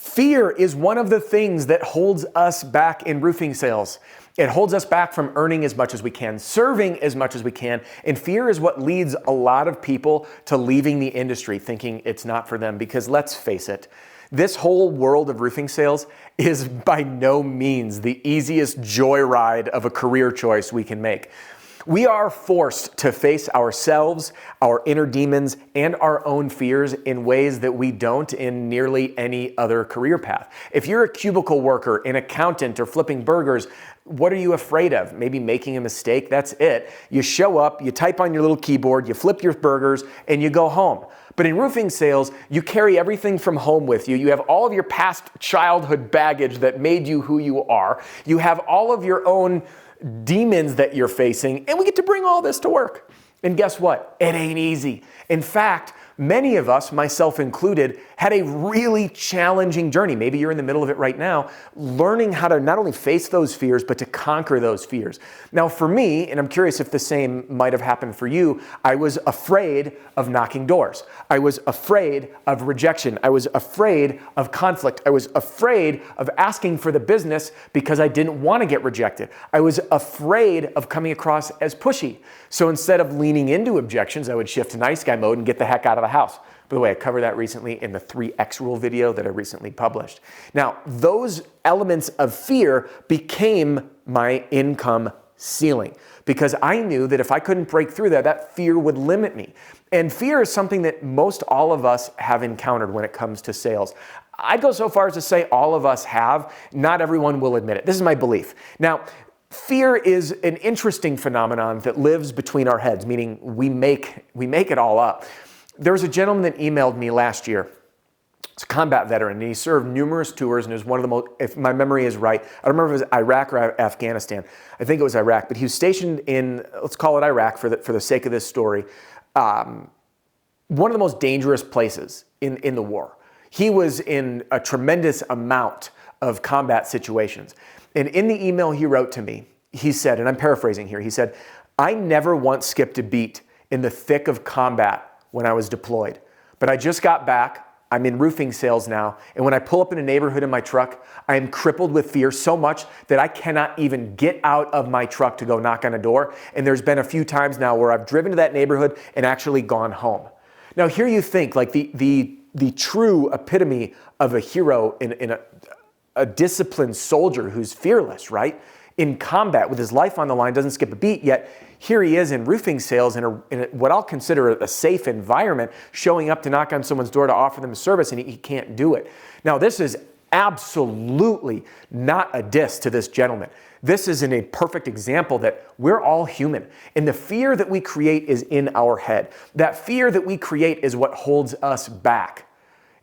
Fear is one of the things that holds us back in roofing sales. It holds us back from earning as much as we can, serving as much as we can, and fear is what leads a lot of people to leaving the industry thinking it's not for them, because let's face it, this whole world of roofing sales is by no means the easiest joyride of a career choice we can make. We are forced to face ourselves, our inner demons, and our own fears in ways that we don't in nearly any other career path. If you're a cubicle worker, an accountant, or flipping burgers, what are you afraid of? Maybe making a mistake? That's it. You show up, you type on your little keyboard, you flip your burgers, and you go home. But in roofing sales, you carry everything from home with you. You have all of your past childhood baggage that made you who you are. You have all of your own demons that you're facing, and we get to bring all this to work. And guess what? It ain't easy. In fact, many of us, myself included, had a really challenging journey. Maybe you're in the middle of it right now, learning how to not only face those fears, but to conquer those fears. Now, for me, and I'm curious if the same might have happened for you, I was afraid of knocking doors. I was afraid of rejection. I was afraid of conflict. I was afraid of asking for the business because I didn't want to get rejected. I was afraid of coming across as pushy. So instead of leaning into objections, I would shift to nice guy mode and get the heck out of the house. By the way, I covered that recently in the 3X rule video that I recently published. Now, those elements of fear became my income ceiling because I knew that if I couldn't break through that, that fear would limit me. And fear is something that most all of us have encountered when it comes to sales. I'd go so far as to say all of us have. Not everyone will admit it. This is my belief. Now, fear is an interesting phenomenon that lives between our heads, meaning we make it all up. There was a gentleman that emailed me last year. He's a combat veteran, and he served numerous tours, and it was one of the most, if my memory is right, I don't remember if it was Iraq or Afghanistan. I think it was Iraq, but he was stationed in, let's call it Iraq for the sake of this story, one of the most dangerous places in the war. He was in a tremendous amount of combat situations. And in the email he wrote to me, he said, and I'm paraphrasing here, he said, "I never once skipped a beat in the thick of combat when I was deployed. But I just got back, I'm in roofing sales now, and when I pull up in a neighborhood in my truck, I am crippled with fear so much that I cannot even get out of my truck to go knock on a door. And there's been a few times now where I've driven to that neighborhood and actually gone home." Now here you think, like the true epitome of a hero in a disciplined soldier who's fearless, right? In combat with his life on the line, doesn't skip a beat, yet here he is in roofing sales in what I'll consider a safe environment, showing up to knock on someone's door to offer them a service, and he can't do it. Now, this is absolutely not a diss to this gentleman. This is a perfect example that we're all human, and the fear that we create is in our head. That fear that we create is what holds us back.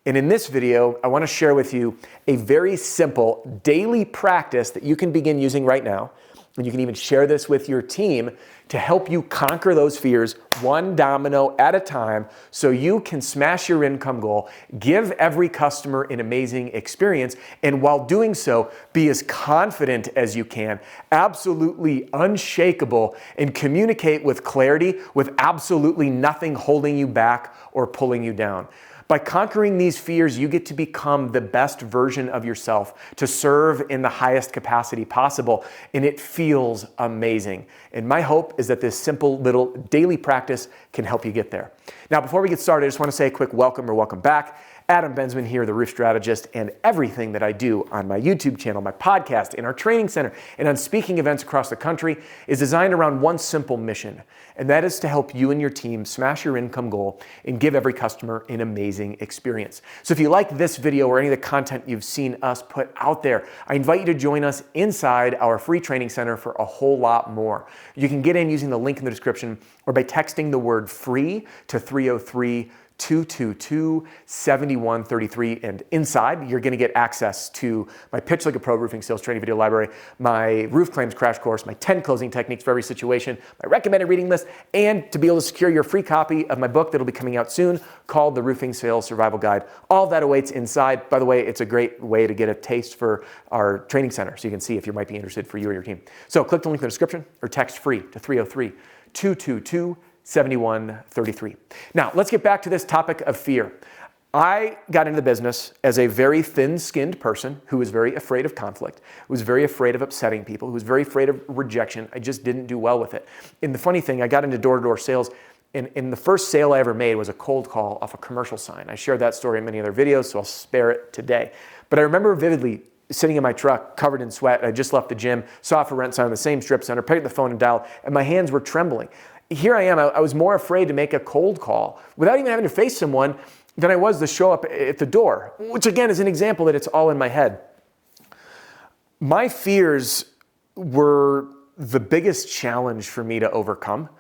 And in this video, I want to share with you a very simple daily practice that you can begin using right now. And you can even share this with your team to help you conquer those fears one domino at a time so you can smash your income goal, give every customer an amazing experience, and while doing so, be as confident as you can, absolutely unshakable, and communicate with clarity with absolutely nothing holding you back or pulling you down. By conquering these fears, you get to become the best version of yourself to serve in the highest capacity possible, and it feels amazing. And my hope is that this simple little daily practice can help you get there. Now, before we get started, I just want to say a quick welcome or welcome back. Adam Bensman here, the Roof Strategist, and everything that I do on my YouTube channel, my podcast, in our training center, and on speaking events across the country is designed around one simple mission, and that is to help you and your team smash your income goal and give every customer an amazing experience. So if you like this video or any of the content you've seen us put out there, I invite you to join us inside our free training center for a whole lot more. You can get in using the link in the description or by texting the word FREE to 303-222-7133, and inside you're going to get access to my Pitch Like a Pro roofing sales training video library, my roof claims crash course, my 10 closing techniques for every situation, my recommended reading list, and to be able to secure your free copy of my book that'll be coming out soon called The Roofing Sales Survival Guide. All that awaits inside. By the way, it's a great way to get a taste for our training center so you can see if you might be interested for you or your team. So click the link in the description or text FREE to 303-222-7133. Now, let's get back to this topic of fear. I got into the business as a very thin-skinned person who was very afraid of conflict, who was very afraid of upsetting people, who was very afraid of rejection. I just didn't do well with it. And the funny thing, I got into door-to-door sales, and the first sale I ever made was a cold call off a commercial sign. I shared that story in many other videos, so I'll spare it today. But I remember vividly sitting in my truck, covered in sweat. I just left the gym, saw a for rent sign on the same strip center, picked up the phone and dialed, and my hands were trembling. Here I am, I was more afraid to make a cold call without even having to face someone than I was to show up at the door, which again is an example that it's all in my head. My fears were the biggest challenge for me to overcome.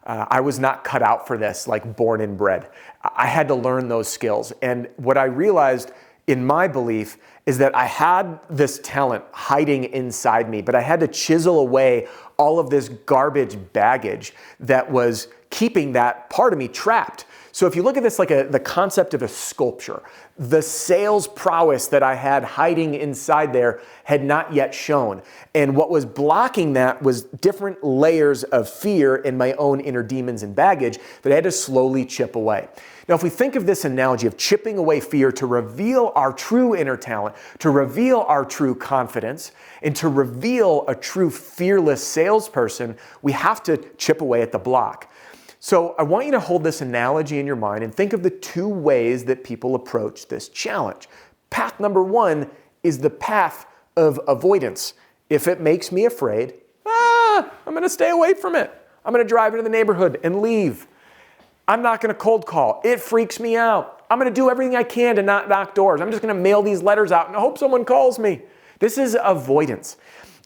I was not cut out for this, like born and bred. I had to learn those skills. And what I realized in my belief is that I had this talent hiding inside me, but I had to chisel away all of this garbage baggage that was keeping that part of me trapped. So if you look at this like the concept of a sculpture, the sales prowess that I had hiding inside there had not yet shown. And what was blocking that was different layers of fear in my own inner demons and baggage that I had to slowly chip away. Now, if we think of this analogy of chipping away fear to reveal our true inner talent, to reveal our true confidence, and to reveal a true fearless salesperson, we have to chip away at the block. So I want you to hold this analogy in your mind and think of the two ways that people approach this challenge. Path number one is the path of avoidance. If it makes me afraid, I'm going to stay away from it. I'm going to drive into the neighborhood and leave. I'm not going to cold call. It freaks me out. I'm going to do everything I can to not knock doors. I'm just going to mail these letters out and hope someone calls me. This is avoidance.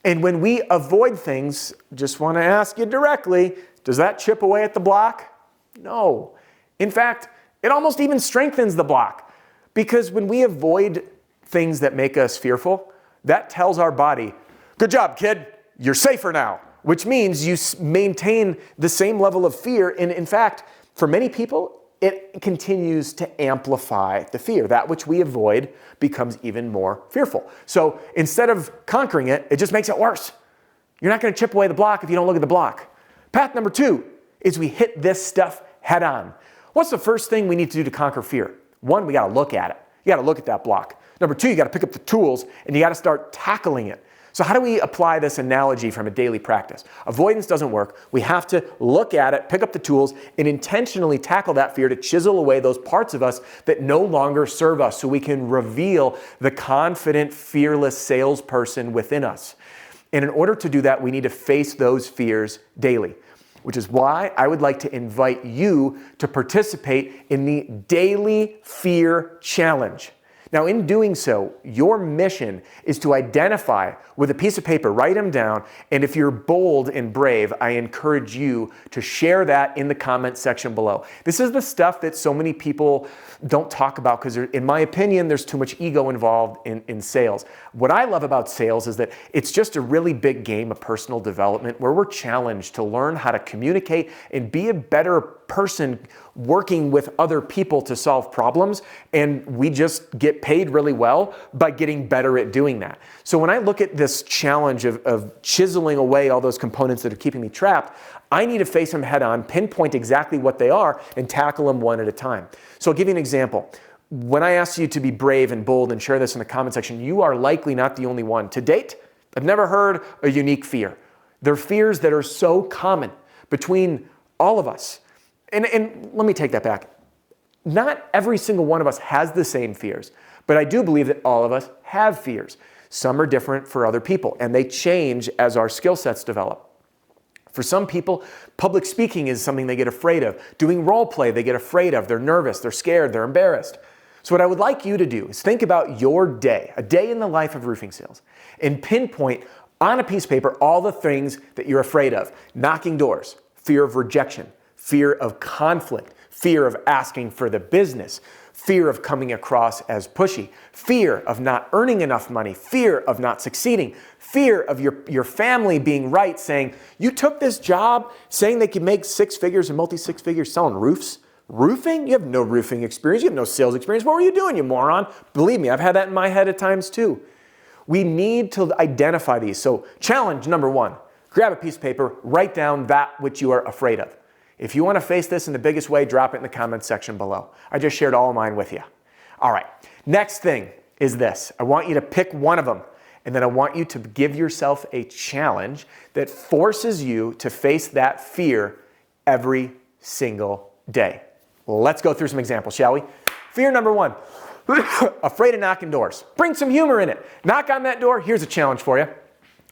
And when we avoid things, just want to ask you directly, does that chip away at the block? No. In fact, it almost even strengthens the block. Because when we avoid things that make us fearful, that tells our body, good job, kid, you're safer now. Which means you maintain the same level of fear. And in fact, for many people, it continues to amplify the fear. That which we avoid becomes even more fearful. So instead of conquering it, it just makes it worse. You're not going to chip away the block if you don't look at the block. Path number two is we hit this stuff head on. What's the first thing we need to do to conquer fear? One, we got to look at it. You got to look at that block. Number two, you got to pick up the tools and you got to start tackling it. So how do we apply this analogy from a daily practice? Avoidance doesn't work. We have to look at it, pick up the tools, and intentionally tackle that fear to chisel away those parts of us that no longer serve us so we can reveal the confident, fearless salesperson within us. And in order to do that, we need to face those fears daily, which is why I would like to invite you to participate in the Daily Fear Challenge. Now, in doing so, your mission is to identify with a piece of paper, write them down, and if you're bold and brave, I encourage you to share that in the comment section below. This is the stuff that so many people don't talk about because, in my opinion, there's too much ego involved in sales. What I love about sales is that it's just a really big game of personal development where we're challenged to learn how to communicate and be a better person working with other people to solve problems, and we just get paid really well by getting better at doing that. So when I look at this challenge of chiseling away all those components that are keeping me trapped, I need to face them head on, pinpoint exactly what they are, and tackle them one at a time. So I'll give you an example. When I ask you to be brave and bold and share this in the comment section, you are likely not the only one. To date, I've never heard a unique fear. They're fears that are so common between all of us. And let me take that back. Not every single one of us has the same fears, but I do believe that all of us have fears. Some are different for other people, and they change as our skill sets develop. For some people, public speaking is something they get afraid of. Doing role play, they get afraid of. They're nervous, they're scared, they're embarrassed. So what I would like you to do is think about your day, a day in the life of roofing sales, and pinpoint on a piece of paper all the things that you're afraid of. Knocking doors, fear of rejection, fear of conflict, fear of asking for the business, fear of coming across as pushy, fear of not earning enough money, fear of not succeeding, fear of your family being right, saying, you took this job saying they could make six figures and multi-six figures selling roofs? Roofing? You have no roofing experience. You have no sales experience. What were you doing, you moron? Believe me, I've had that in my head at times too. We need to identify these. So challenge number one, grab a piece of paper, write down that which you are afraid of. If you want to face this in the biggest way, drop it in the comments section below. I just shared all of mine with you. All right, next thing is this. I want you to pick one of them, and then I want you to give yourself a challenge that forces you to face that fear every single day. Let's go through some examples, shall we? Fear number one, afraid of knocking doors. Bring some humor in it. Knock on that door. Here's a challenge for you.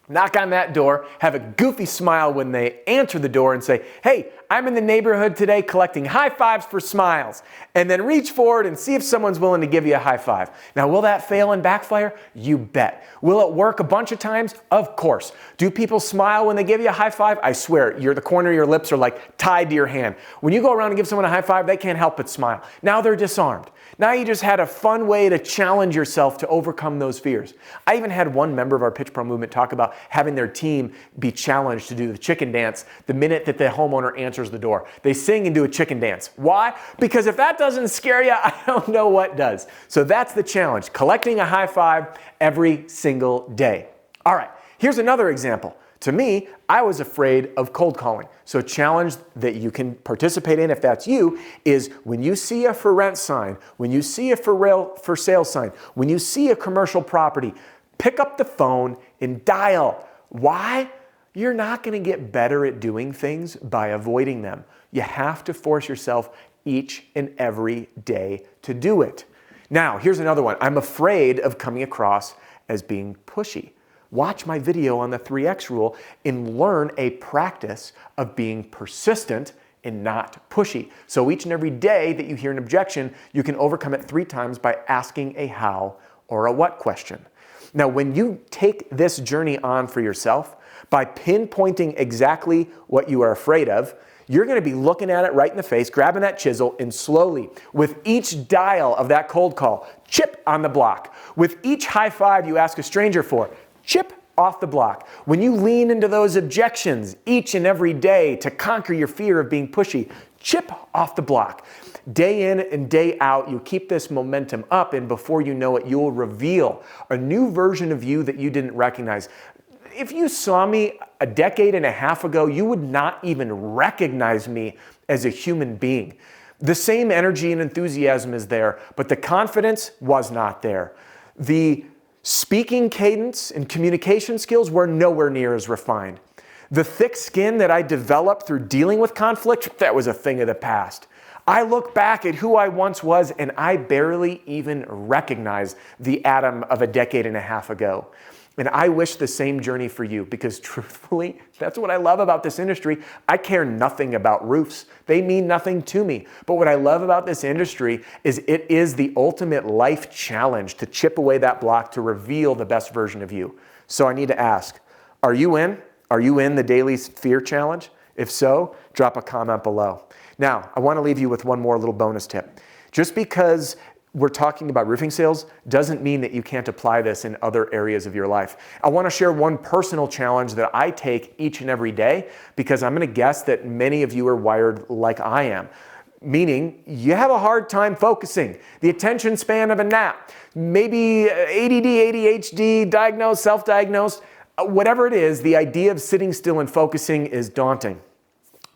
Knock on that door, have a goofy smile when they answer the door and say, hey, I'm in the neighborhood today collecting high fives for smiles. And then reach forward and see if someone's willing to give you a high five. Now, will that fail and backfire? You bet. Will it work a bunch of times? Of course. Do people smile when they give you a high five? I swear, the corner of your lips are like tied to your hand. When you go around and give someone a high five, they can't help but smile. Now they're disarmed. Now you just had a fun way to challenge yourself to overcome those fears. I even had one member of our Pitch Pro movement talk about having their team be challenged to do the chicken dance the minute that the homeowner answers the door. They sing and do a chicken dance. Why? Because if that doesn't scare you, I don't know what does. So that's the challenge, collecting a high five every single day. All right, here's another example. To me, I was afraid of cold calling. So a challenge that you can participate in if that's you is when you see a for rent sign, when you see a for sale sign, when you see a commercial property, pick up the phone and dial. Why? You're not going to get better at doing things by avoiding them. You have to force yourself each and every day to do it. Now, here's another one. I'm afraid of coming across as being pushy. Watch my video on the 3X rule and learn a practice of being persistent and not pushy. So each and every day that you hear an objection, you can overcome it 3 times by asking a how or a what question. Now, when you take this journey on for yourself, by pinpointing exactly what you are afraid of, you're going to be looking at it right in the face, grabbing that chisel, and slowly, with each dial of that cold call, chip on the block. With each high five you ask a stranger for, chip off the block. When you lean into those objections each and every day to conquer your fear of being pushy, chip off the block. Day in and day out, you keep this momentum up, and before you know it, you'll reveal a new version of you that you didn't recognize. If you saw me a decade and a half ago, you would not even recognize me as a human being. The same energy and enthusiasm is there, but the confidence was not there. The speaking cadence and communication skills were nowhere near as refined. The thick skin that I developed through dealing with conflict, that was a thing of the past. I look back at who I once was and I barely even recognize the Adam of a decade and a half ago. And I wish the same journey for you because truthfully, that's what I love about this industry. I care nothing about roofs. They mean nothing to me. But what I love about this industry is it is the ultimate life challenge to chip away that block to reveal the best version of you. So I need to ask, are you in? Are you in the daily fear challenge? If so, drop a comment below. Now, I want to leave you with one more little bonus tip. Just because we're talking about roofing sales doesn't mean that you can't apply this in other areas of your life. I want to share one personal challenge that I take each and every day because I'm going to guess that many of you are wired like I am. Meaning you have a hard time focusing. The attention span of a gnat, maybe ADD, ADHD, diagnosed, self-diagnosed, whatever it is, the idea of sitting still and focusing is daunting.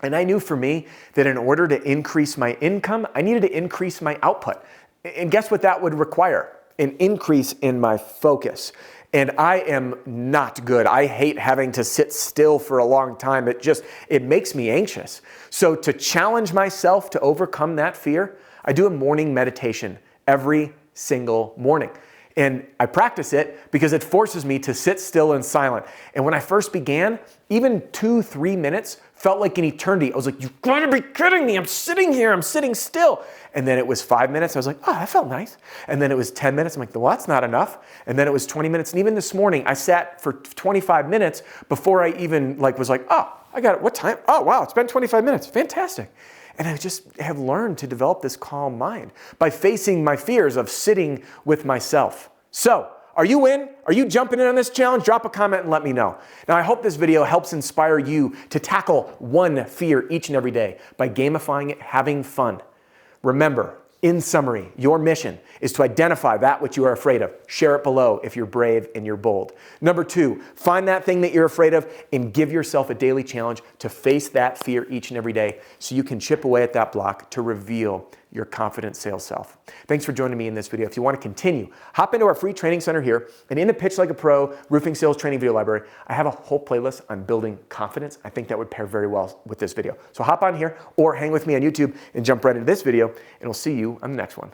And I knew for me that in order to increase my income, I needed to increase my output. And guess what that would require? An increase in my focus. And I am not good. I hate having to sit still for a long time. It makes me anxious. So to challenge myself to overcome that fear, I do a morning meditation every single morning. And I practice it because it forces me to sit still and silent. And when I first began, even 2-3 minutes felt like an eternity. I was like, you've got to be kidding me. I'm sitting here. I'm sitting still. And then it was 5 minutes. I was like, oh, that felt nice. And then it was 10 minutes. I'm like, well, that's not enough. And then it was 20 minutes. And even this morning, I sat for 25 minutes before I even was like, oh, I got it. What time? Oh, wow, it's been 25 minutes. Fantastic. And I just have learned to develop this calm mind by facing my fears of sitting with myself. So, are you in? Are you jumping in on this challenge? Drop a comment and let me know. Now, I hope this video helps inspire you to tackle one fear each and every day by gamifying it, having fun. Remember, in summary, your mission is to identify that which you are afraid of. Share it below if you're brave and you're bold. Number 2, find that thing that you're afraid of and give yourself a daily challenge to face that fear each and every day so you can chip away at that block to reveal your confident sales self. Thanks for joining me in this video. If you want to continue, hop into our free training center here, and in the Pitch Like a Pro roofing sales training video library, I have a whole playlist on building confidence. I think that would pair very well with this video. So hop on here or hang with me on YouTube and jump right into this video, and we'll see you on the next one.